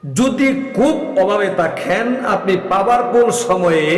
যদি খুব অভাবে থাকেন, আপনি পাওয়ারফুল সময়ে,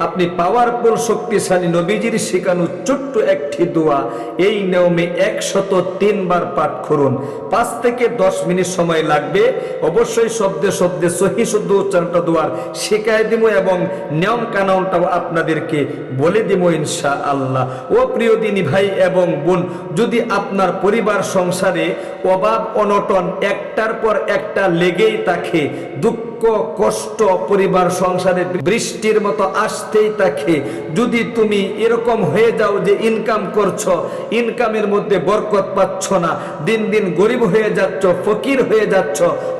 আপনি পাওয়ারফুল শক্তিশালী নবীজির শেখানো ছোট্ট একটি দোয়া এই নিয়মে 103 বার পাঠ করুন। 5 থেকে 10 মিনিট সময় লাগবে। অবশ্যই শব্দে শব্দে সহি শুদ্ধ উচ্চারণটা দোয়ার শেখায় দিব এবং নিয়ম কানুনটাও আপনাদেরকে বলে দিব ইনশাআল্লাহ। ও প্রিয় দিনী ভাই এবং বোন, যদি আপনার পরিবার সংসারে অভাব অনটন একটার পর একটা লেগেই থাকে, দুঃখ কষ্ট পরিবার সংসারে বৃষ্টির মতো আসতেই থাকে, যদি তুমি এরকম হয়ে যাও যে ইনকাম করছো, ইনকামের মধ্যে বরকত পাচ্ছ না, দিন দিন গরিব হয়ে যাচ্ছ, ফকির হয়ে যাচ্ছ,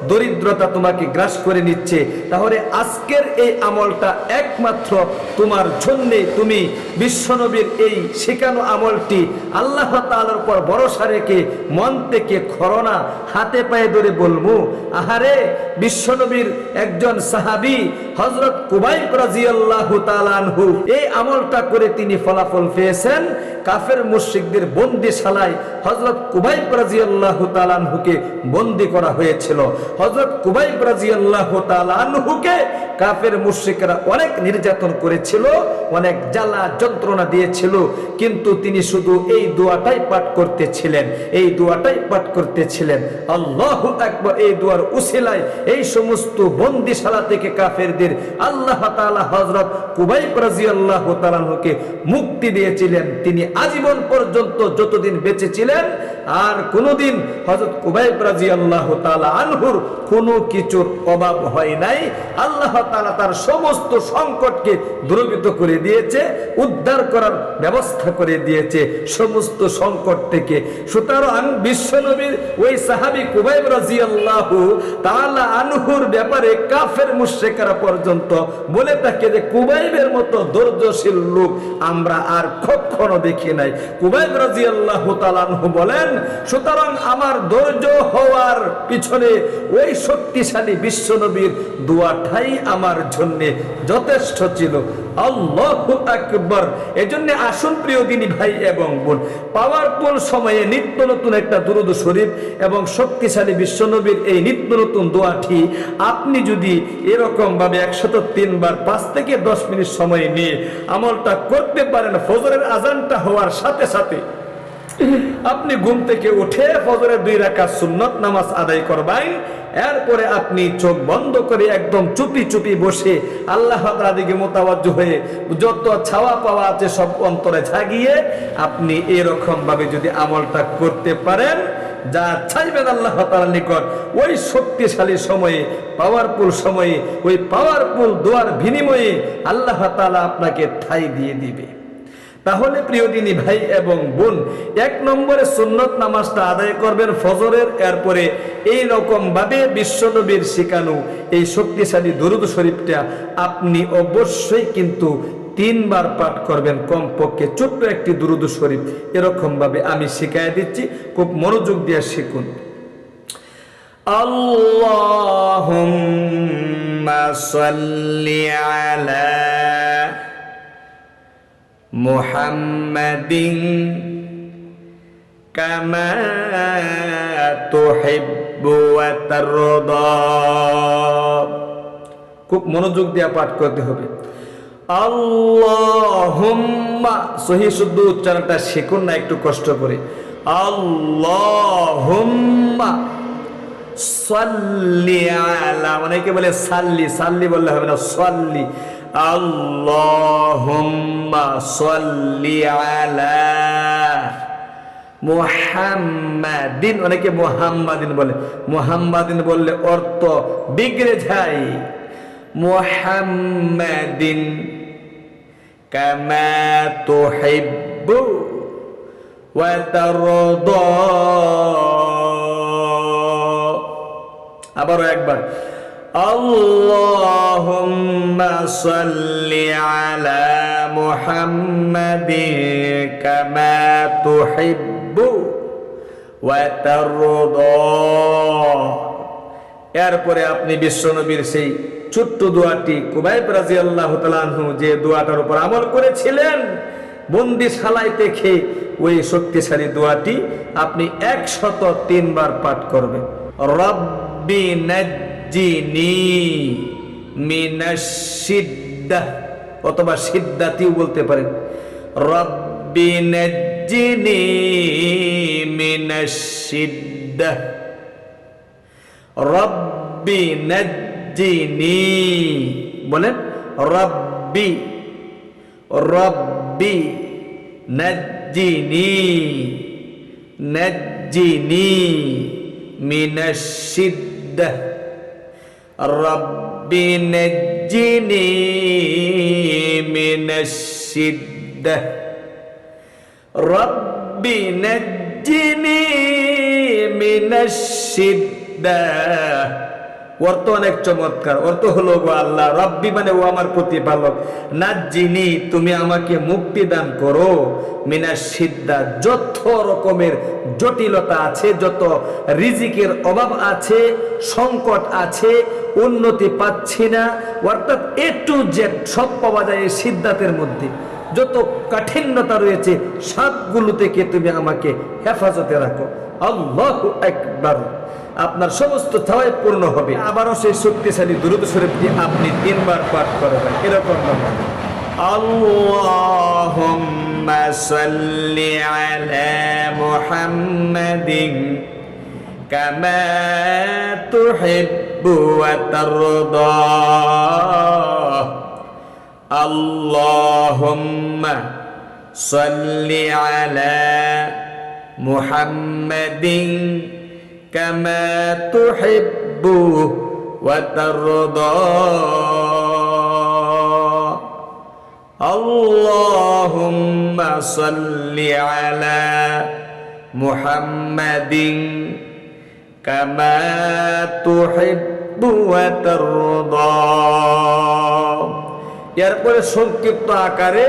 দরিদ্রতা তোমাকে গ্রাস করে নিচ্ছে, তাহলে আজকের এই আমলটা একমাত্র তোমার জন্যে। তুমি বিশ্বনবীর এই শেখানো আমলটি আল্লাহ তাআলার উপর ভরসা রেখে মন থেকে করোনা, হাতে পায়ে ধরে বলবো, আহারে বিশ্বনবীর একজন সাহাবী হযরত কুবাইব রাদিয়াল্লাহু তাআলা আনহু এই আমলটা করে তিনি ফলাফল পেয়েছেন। কাফের মুশরিকদের বন্দিশালায় হযরত কুবাইব রাদিয়াল্লাহু তাআলা আনহুকে বন্দী করা হয়েছিল। হযরত কুবাইব রাদিয়াল্লাহু তাআলা আনহুকে কাফের মুশরিকরা অনেক নির্যাতন করেছিল, অনেক জ্বালা যন্ত্রণা দিয়েছিল, কিন্তু তিনি শুধু এই দোয়াটাই পাঠ করতেছিলেন, এই দোয়াটাই পাঠ করতেছিলেন। আল্লাহু আকবার। এই দোয়ার উসিলায় এই সমস্ত বন্দিশালা থেকে কাফেরদের আল্লাহ তাআলা হযরত কুবাইব রাদিয়াল্লাহু তাআলা আনহুকে মুক্তি দিয়েছিলেন। তিনি আজীবন পর্যন্ত যতদিন বেঁচে ছিলেন আর কোনোদিন হযরত কুবাইব রাদিয়াল্লাহু তাআলা আনহুর কোনো কিছুর অভাব হয় নাই। আল্লাহ তাআলা তার সমস্ত সংকটকে দূরীভূত করে দিয়েছে, উদ্ধার করার ব্যবস্থা করে দিয়েছে সমস্ত সংকট থেকে। সুতরাং বিশ্বনবীর ওই সাহাবী কুবাইব রাদিয়াল্লাহু তাআলা আনহুর ব্যাপারে কাফের মুশরিকরা পর্যন্ত বলে থাকে যে কুবাইবের মতো ধৈর্যশীল লোক আমরা আর কখনো দেখি নাই। কুবাইব রাদিয়াল্লাহু তাআলা আনহু বলেন, সুতরাং আমার ধৈর্য হওয়ার পিছনে ওই শক্তিশালী বিশ্বনবীর দোয়াটাই আমার জন্য যথেষ্ট ছিল। আল্লাহু আকবার। এজন্য আসুন প্রিয় দিনী ভাই এবং বোন, পাওয়ারফুল সময়ে নিত্য নতুন একটা দুরূদ শরীফ এবং শক্তিশালী বিশ্বনবীর এই নিত্য নতুন দোয়াটি আপনি যদি এরকম ভাবে 103 বার 5 থেকে 10 মিনিট সময় নিয়ে আমলটা করতে পারেন, ফজরের আজানটা হওয়ার সাথে সাথে আপনি ঘুম থেকে উঠে ফজরের 2 রাকাত সুন্নত নামাজ আদায় করবেন। এরপরে আপনি চোখ বন্ধ করে একদম চুপি চুপি বসে আল্লাহ তাআলার দিকে মুতাওয়াজ্জহ হয়ে যত ছাওয়া পাওয়া আছে সব অন্তরে জাগিয়ে আপনি এরকম ভাবে যদি আমলটা করতে পারেন, যা চাইবেন আল্লাহ তাআলার নিকট ওই শক্তিশালী সময়ে, পাওয়ারফুল সময়ে, ওই পাওয়ারফুল দোয়ার বিনিময়ে আল্লাহ তাআলা আপনাকে ঠাঁই দিয়ে দিবে। তাহলে প্রিয় দিনী ভাই এবং বোন, 1 নম্বরে সুন্নত নামাজটা আদায় করবেন ফজরের। এরপরে এই রকম ভাবে বিশ্বনবীর শেখানো এই শক্তিশালী দরুদ শরীফটা আপনি অবশ্যই কিন্তু 3 বার পাঠ করবেন কমপক্ষে। ছোট্ট একটি দরুদ শরীফ এরকম ভাবে আমি শিখাই দিচ্ছি, খুব মনোযোগ দিয়ে শিখুন। আল্লাহুম্মা সাল্লি আলা মুহাম্মাদিন কামা তুহিব্বু ওয়া তারদা। খুব মনোযোগ দিয়ে পাঠ করতে হবে। আল্লাহুম্মা, সহি শুদ্ধ উচ্চারণটা শিখুন না একটু কষ্ট করে। আল্লাহুম্মা সাল্লি আলা, অনেকে বলে সাল্লি, সাল্লি বললে হবে না, সাল্লি। আল্লাহুম্মা সাল্লি আলা মুহাম্মাদিন, অনেকে মুহাম্মাদিন বলে, মুহাম্মাদিন বললে অর্থ বিগড়ে যায়। মুহাম্মাদিন কামা তুহিব্বু ওয়া তারদা। আবারও একবার, আল্লাহুম্মা সাল্লি আলা মুহাম্মাদিন কামা তুহিব্বু ওয়া তারদা। এরপরে আপনি বিশ্বনবীর সেই ছোট্ট দোয়াটি কুবাইব রাদিয়াল্লাহু তাআলা আনহু যে দোয়াটার উপর আমল করেছিলেন বন্দিশালায় থেকে, ওই শক্তিশালী দোয়াটি আপনি 103 বার পাঠ করবেন। রব্বি নাজ্জিনি নাজ্জিনি মিনাশ সিদ্দাহ, অথবা সিদ্দাতিও বলতে পারেন। রব্বি নাজ্জিনি মিনাশ সিদ্দাহ, রব্বি নাজ্জিনি, বলেন রব্বি, রব্বি নাজ্জিনি, নাজ্জিনি মিনাশ সিদ্দাহ, রব্বি নাজ্জিনি মিনাশ সিদ্দাহ, রব্বি নাজ্জিনি মিনাশ সিদ্দাহ। অর্থ অনেক চমৎকার। অর্থ হলো, গো আল্লাহ, রব্বি মানে ও আমার প্রতিপালক, নাজ্জিনি তুমি আমাকে মুক্তি দান করো, মিনাশ সিদ্দা যত রকমের জটিলতা আছে, যত রিজিকের অভাব আছে, সংকট আছে, উন্নতি পাচ্ছি না, অর্থাৎ এ টু জেড সব পাওয়া যায় এই সিদ্ধাতের মধ্যে। যত কাঠিন্যতা রয়েছে সবগুলো থেকে তুমি আমাকে হেফাজতে রাখো। আল্লাহু আকবার। আপনার সমস্ত চাওয়াই পূর্ণ হবে। আবারও সেই শক্তিশালী দুরূদ শরীফটি আপনি 3 বার পাঠ করবেন এরকম ভাবে, আল্লাহুম্মা সাল্লি আলা মুহাম্মাদিন কামা তুহিব্বু ওয়া তারদা, আল্লাহুম্মা সাল্লি আলা মুহাম্মাদিন কামা তুহিব্বু ওয়া তারদা, আল্লাহুম্মা সাল্লি আলা মুহাম্মাদিন কামা তুহিব্বু ওয়া তারদা। এরপরে সংক্ষিপ্ত আকারে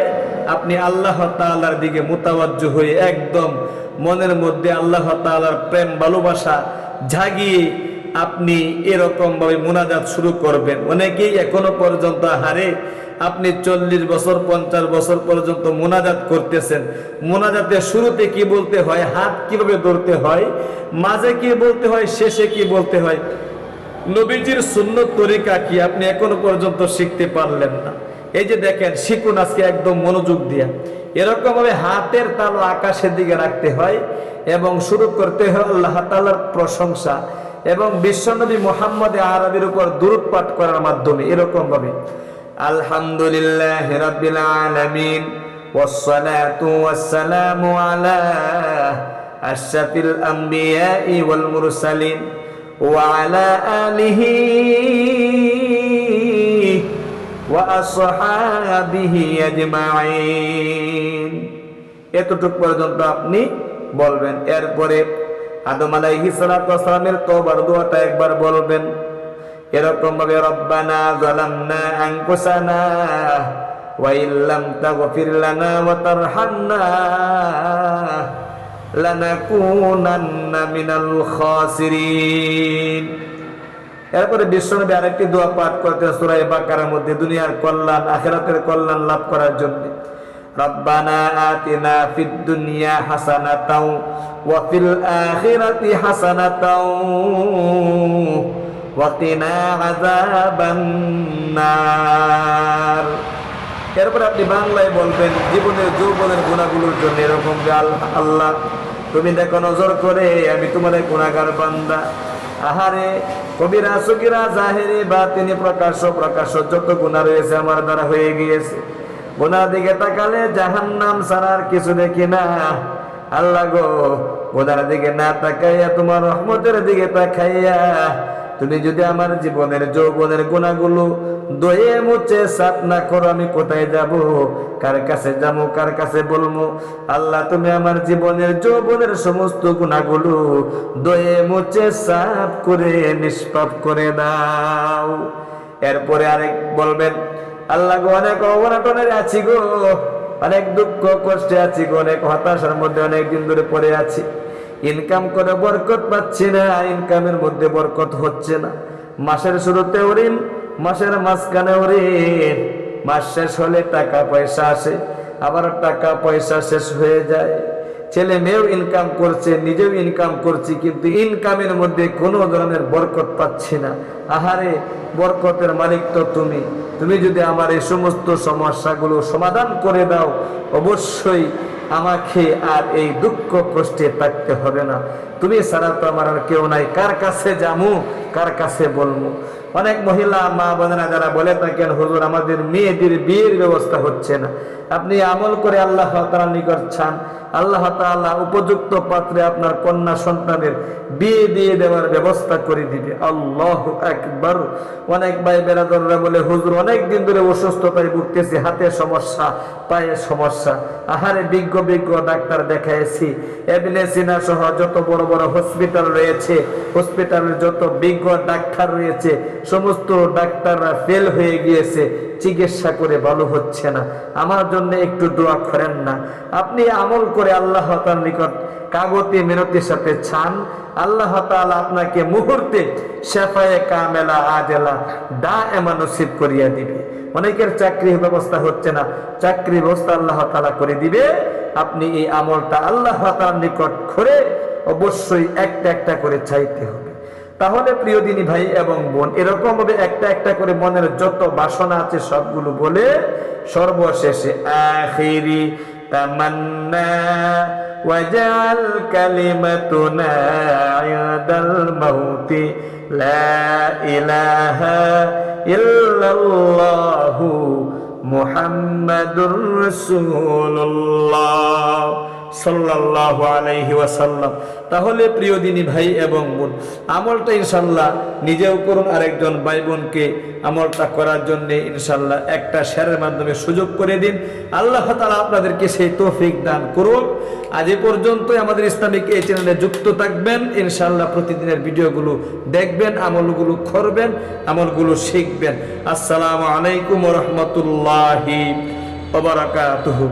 আপনি আল্লাহ তাআলার দিকে মুতাওয়াজ্জহ হয়ে একদম মনের মধ্যে আল্লাহ তাআলার প্রেম ভালোবাসা জাগিয়ে আপনি এরকম ভাবে মুনাজাত শুরু করবেন। অনেকেই এখনো পর্যন্ত হারে আপনি 40 বছর 50 বছর পর্যন্ত মুনাজাত করতেছেন। মুনাজাতের শুরুতে কি বলতে হয়, হাত কিভাবে ধরতে হয়, মাঝে কি বলতে হয়, শেষে কি বলতে হয়, নবীজির সুন্নত তরিকা কি আপনি এখনো পর্যন্ত শিখতে পারলেন না। এই যে দেখেন, শিখুন আজকে একদম মনোযোগ দিয়া। এরকম ভাবে হাতের তালু আকাশের দিকে রাখতে হয় এবং শুরু করতে হয় আল্লাহ তাআলার প্রশংসা এবং বিশ্বনবী মুহাম্মদ আরবির উপর দুরূদ পাঠ করার মাধ্যমে। এরকম ভাবে আলহামদুলিল্লাহি রাব্বিল আলামিন ওয়াসসালাতু ওয়াসসালামু আলা আশরাফিল আমবিয়াই ওয়াল মুরসালিন ওয়া আলা আলিহি ওয়া আসহাবিহি আজমাইন। এতটুকু পর্যন্ত আপনি বলবেন। এরপরে আদম আলাইহিস সালাতু ওয়াস সালামের তওবার দোয়াটা একবার বলবেন এরকম ভাবে, রব্বানা যালামনা আনফুসানা ওয়া ইল্লাম তাগফির লানা ওয়া তারহামনা লানাকুনান্না মিনাল খাসিরিন। এরপরে বিশ্বনবী আরেকটি দোয়া পাঠ করতে সূরা বাকারার মধ্যে দুনিয়ার কল্যাণ আখিরাতের কল্যাণ লাভ করার জন্য, রব্বানা আতিনা ফিদ দুনিয়া হাসানাতাও ওয়া ফিল আখিরাতি হাসানাতাও ওয়া কিনা আযাবান নার। এরপর আপনি বাংলায় বলবেন জীবনের যৌবনের গুনাহগুলোর জন্য এরকম যে, আল্লাহ তুমি দেখো নজর করে আমি তোমার গুনাহগার বান্দা। আহারে কবিরা সগীরা জাহেরি বাতিনি প্রকাশ্য যত গুনাহ রয়েছে আমার দ্বারা হয়ে গিয়েছে। গুনার দিকে তাকালে জাহান্নাম ছাড়া আর কিছু দেখি না। আল্লাহ গো, গুনার দিকে না তাকাইয়া তোমার রহমতের দিকে তাকাইয়া তুমি যদি আমার জীবনের যৌবনের গুনাহগুলো দয়ে মুছে সাফ না করো, আমি কোথায় যাব, কার কাছে যাবো, কার কাছে বলবো? আল্লাহ তুমি আমার জীবনের যৌবনের সমস্ত গুনাহগুলো দয়ে মুছে সাফ করে নিষ্পাপ করে দাও। এরপরে আরেক বলবেন, আল্লাহ গো অনেক অবনটনের আছি গো, অনেক দুঃখ কষ্টে আছি গো, অনেক হতাশার মধ্যে অনেক দিন ধরে পড়ে আছি। ইনকাম করে বরকত পাচ্ছি না, ইনকামের মধ্যে বরকত হচ্ছে না। মাসের শুরুতেও ঋণ, মাসের মাঝখানেও ঋণ, মাস শেষ হলে টাকা পয়সা আসে, আবার টাকা পয়সা শেষ হয়ে যায়। ছেলে মেয়েও ইনকাম করছে, নিজেও ইনকাম করছি, কিন্তু ইনকামের মধ্যে কোনো ধরনের বরকত পাচ্ছি না। আহারে, বরকতের মালিক তো তুমি। তুমি যদি আমার এই সমস্ত সমস্যাগুলো সমাধান করে দাও, অবশ্যই আমাকে আর এই দুঃখ কষ্টে থাকতে হবে না। তুমি ছাড়া তো আমার আর কেউ নাই। কার কাছে যামু, কার কাছে বলবো? অনেক মহিলা মা বোনেরা যারা বলে থাকেন, হুজুর আমাদের মেয়েদের বিয়ের ব্যবস্থা হচ্ছে না। আপনি আমল করে আল্লাহ তাআলার নিকট চান, আল্লাহ তাআলা উপযুক্ত পাত্রে আপনার কন্যা সন্তানের বিয়ে দিয়ে দেওয়ার ব্যবস্থা করে দিবে। আল্লাহু আকবার। অনেক ভাই বেরাদররা বলে, হুজুর অনেক দিন ধরে অসুস্থতায় ভুগতেছি, হাতে সমস্যা, পায়ে সমস্যা। আহারে, বিজ্ঞ ডাক্তার দেখাইছি, ইবনে সিনা সহ যত বড় বড় হসপিটাল রয়েছে, হসপিটালের যত বিজ্ঞ ডাক্তার রয়েছে, সমস্ত ডাক্তাররা ফেল হয়ে গিয়েছে, চিকিৎসা করে ভালো হচ্ছে না। আমার জন্য একটু দোয়া করেন না। আপনি আমল করে আল্লাহ তাআলার নিকট কাগতে মিনতির সাথে চান, আল্লাহ তাআলা আপনাকে মুহূর্তে শাফায়ে কামেলা আজেলা দায়েমা নসিব করিয়া দিবে। অনেকের চাকরির ব্যবস্থা হচ্ছে না, চাকরি ব্যবস্থা আল্লাহ তাআলা করে দিবে। আপনি এই আমলটা আল্লাহ তাআলার নিকট করে অবশ্যই একটা একটা করে চাইতে হবে। তাহলে প্রিয় দিনী ভাই এবং বোন, এরকম ভাবে একটা একটা করে মনের যত বাসনা আছে সবগুলো বলে সর্বশেষে আখিরি তামান্না ওয়াজাল কালিমাতুনা ইনদাল মাউতি লা ইলাহা ইল্লাল্লাহু মুহাম্মাদুর রাসূলুল্লাহ সাল্লাল্লাহু আলাইহি ওয়াসাল্লাম। তাহলে প্রিয় দিনী ভাই এবং বোন, আমলটা ইনশাআল্লাহ নিজেও করুন, আরেকজন ভাই বোনকে আমলটা করার জন্য ইনশাআল্লাহ একটা শেয়ারের মাধ্যমে সুযোগ করে দিন। আল্লাহ তাআলা আপনাদেরকে সেই তৌফিক দান করুন। আজ এ পর্যন্তই। আমাদের ইসলামিক এই চ্যানেলে যুক্ত থাকবেন, ইনশাআল্লাহ প্রতিদিনের ভিডিওগুলো দেখবেন, আমলগুলো করবেন, আমলগুলো শিখবেন। আসসালামু আলাইকুম ওয়া রাহমাতুল্লাহি ওয়া বারাকাতুহু।